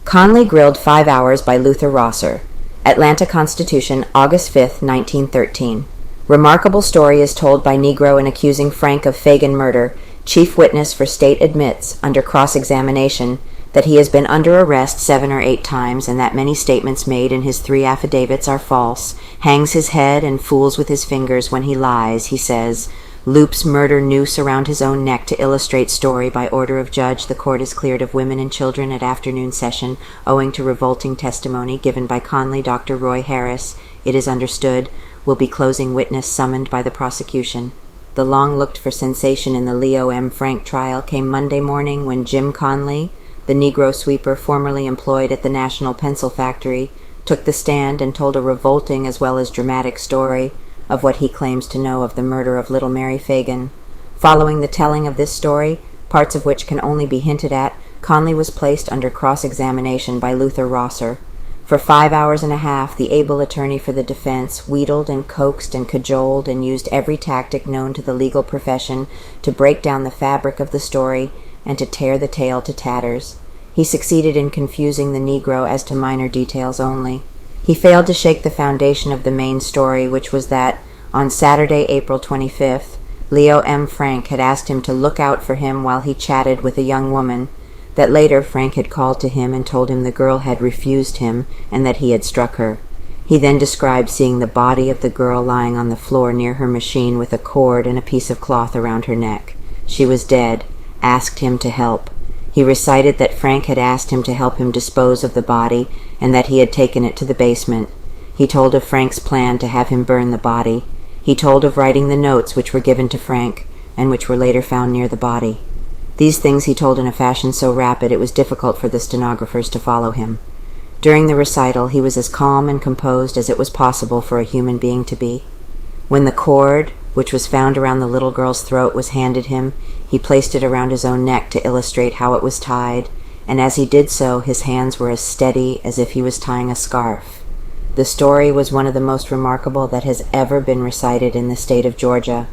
Conley grilled 5 hours by Luther Rosser. Atlanta Constitution, August 5, 1913. Remarkable story is told by Negro in accusing Frank of Phagan murder. Chief witness for state admits, under cross-examination, that he has been under arrest 7 or 8 times and that many statements made in his 3 affidavits are false. Hangs his head and fools with his fingers when he lies, he says. Loops murder noose around his own neck to illustrate story. By order of judge, the court is cleared of women and children at afternoon session, owing to revolting testimony given by Conley. Dr. Roy Harris, it is understood, will be closing witness summoned by the prosecution. The long-looked-for sensation in the Leo M. Frank trial came Monday morning when Jim Conley, the Negro sweeper formerly employed at the National Pencil Factory, took the stand and told a revolting as well as dramatic story of what he claims to know of the murder of little Mary Phagan. Following the telling of this story, parts of which can only be hinted at, Conley was placed under cross-examination by Luther Rosser. For 5 hours and a half, the able attorney for the defense wheedled and coaxed and cajoled and used every tactic known to the legal profession to break down the fabric of the story and to tear the tale to tatters. He succeeded in confusing the Negro as to minor details only. He failed to shake the foundation of the main story, which was that, on Saturday, April 25th, Leo M. Frank had asked him to look out for him while he chatted with a young woman, that later Frank had called to him and told him the girl had refused him and that he had struck her. He then described seeing the body of the girl lying on the floor near her machine with a cord and a piece of cloth around her neck. She was dead, asked him to help. He recited that Frank had asked him to help him dispose of the body and that he had taken it to the basement. He told of Frank's plan to have him burn the body. He told of writing the notes which were given to Frank and which were later found near the body. These things he told in a fashion so rapid it was difficult for the stenographers to follow him. During the recital he was as calm and composed as it was possible for a human being to be. When the cord, which was found around the little girl's throat, was handed him, he placed it around his own neck to illustrate how it was tied, and as he did so his hands were as steady as if he was tying a scarf. The story was one of the most remarkable that has ever been recited in the state of Georgia.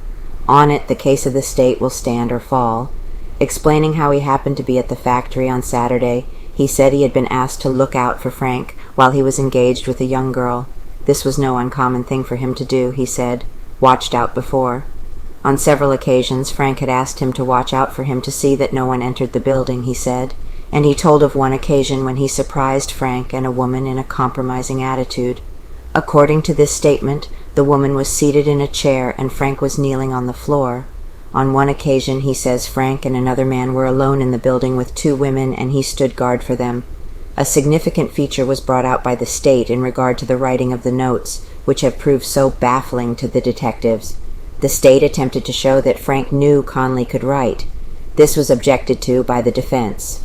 On it the case of the state will stand or fall. Explaining how he happened to be at the factory on Saturday, he said he had been asked to look out for Frank while he was engaged with a young girl. This was no uncommon thing for him to do, he said. Watched out before. On several occasions Frank had asked him to watch out for him to see that no one entered the building, he said, and he told of one occasion when he surprised Frank and a woman in a compromising attitude. According to this statement, the woman was seated in a chair and Frank was kneeling on the floor. On one occasion, he says, Frank and another man were alone in the building with 2 women and he stood guard for them. A significant feature was brought out by the state in regard to the writing of the notes, which have proved so baffling to the detectives. The state attempted to show that Frank knew Conley could write. This was objected to by the defense.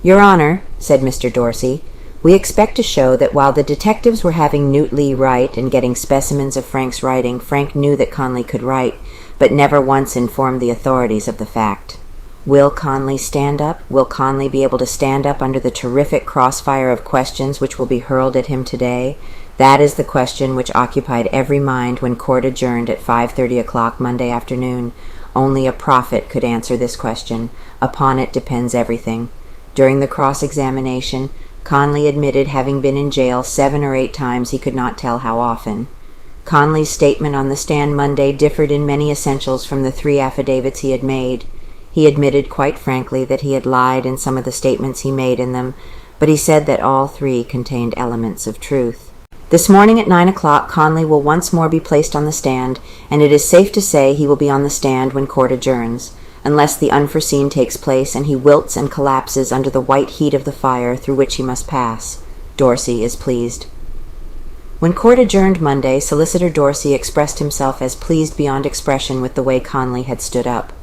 "Your Honor," said Mr. Dorsey, "we expect to show that while the detectives were having Newt Lee write and getting specimens of Frank's writing, Frank knew that Conley could write, but never once informed the authorities of the fact. Will Conley stand up? Will Conley be able to stand up under the terrific crossfire of questions which will be hurled at him today? That is the question which occupied every mind when court adjourned at 5:30 o'clock Monday afternoon. Only a prophet could answer this question. Upon it depends everything." During the cross-examination, Conley admitted having been in jail 7 or 8 times, he could not tell how often. Conley's statement on the stand Monday differed in many essentials from the 3 affidavits he had made. He admitted quite frankly that he had lied in some of the statements he made in them, but he said that all 3 contained elements of truth. This morning at 9 o'clock, Conley will once more be placed on the stand, and it is safe to say he will be on the stand when court adjourns, unless the unforeseen takes place and he wilts and collapses under the white heat of the fire through which he must pass. Dorsey is pleased. When court adjourned Monday, Solicitor Dorsey expressed himself as pleased beyond expression with the way Conley had stood up.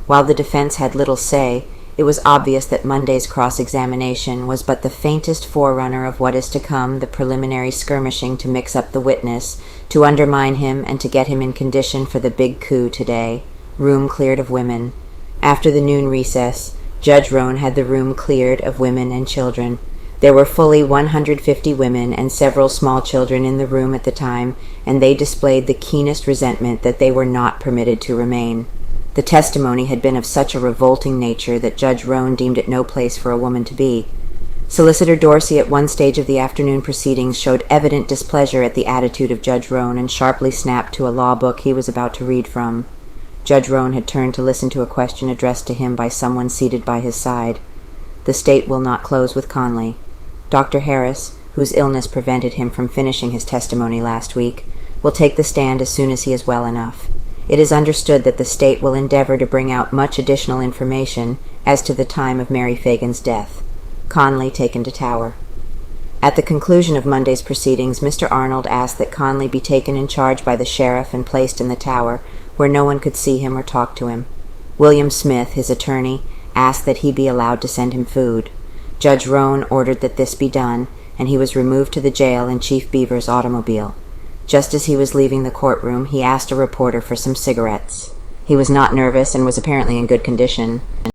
While the defense had little say, it was obvious that Monday's cross-examination was but the faintest forerunner of what is to come, the preliminary skirmishing to mix up the witness, to undermine him, and to get him in condition for the big coup today. Room cleared of women. After the noon recess, Judge Roan had the room cleared of women and children. There were fully 150 women and several small children in the room at the time, and they displayed the keenest resentment that they were not permitted to remain. The testimony had been of such a revolting nature that Judge Roan deemed it no place for a woman to be. Solicitor Dorsey at one stage of the afternoon proceedings showed evident displeasure at the attitude of Judge Roan and sharply snapped to a law book he was about to read from. Judge Roan had turned to listen to a question addressed to him by someone seated by his side. The state will not close with Conley. Dr. Harris, whose illness prevented him from finishing his testimony last week, will take the stand as soon as he is well enough. It is understood that the state will endeavor to bring out much additional information as to the time of Mary Phagan's death. Conley taken to Tower. At the conclusion of Monday's proceedings, Mr. Arnold asked that Conley be taken in charge by the sheriff and placed in the Tower, where no one could see him or talk to him. William Smith, his attorney, asked that he be allowed to send him food. Judge Roan ordered that this be done, and he was removed to the jail in Chief Beaver's automobile. Just as he was leaving the courtroom, he asked a reporter for some cigarettes. He was not nervous and was apparently in good condition.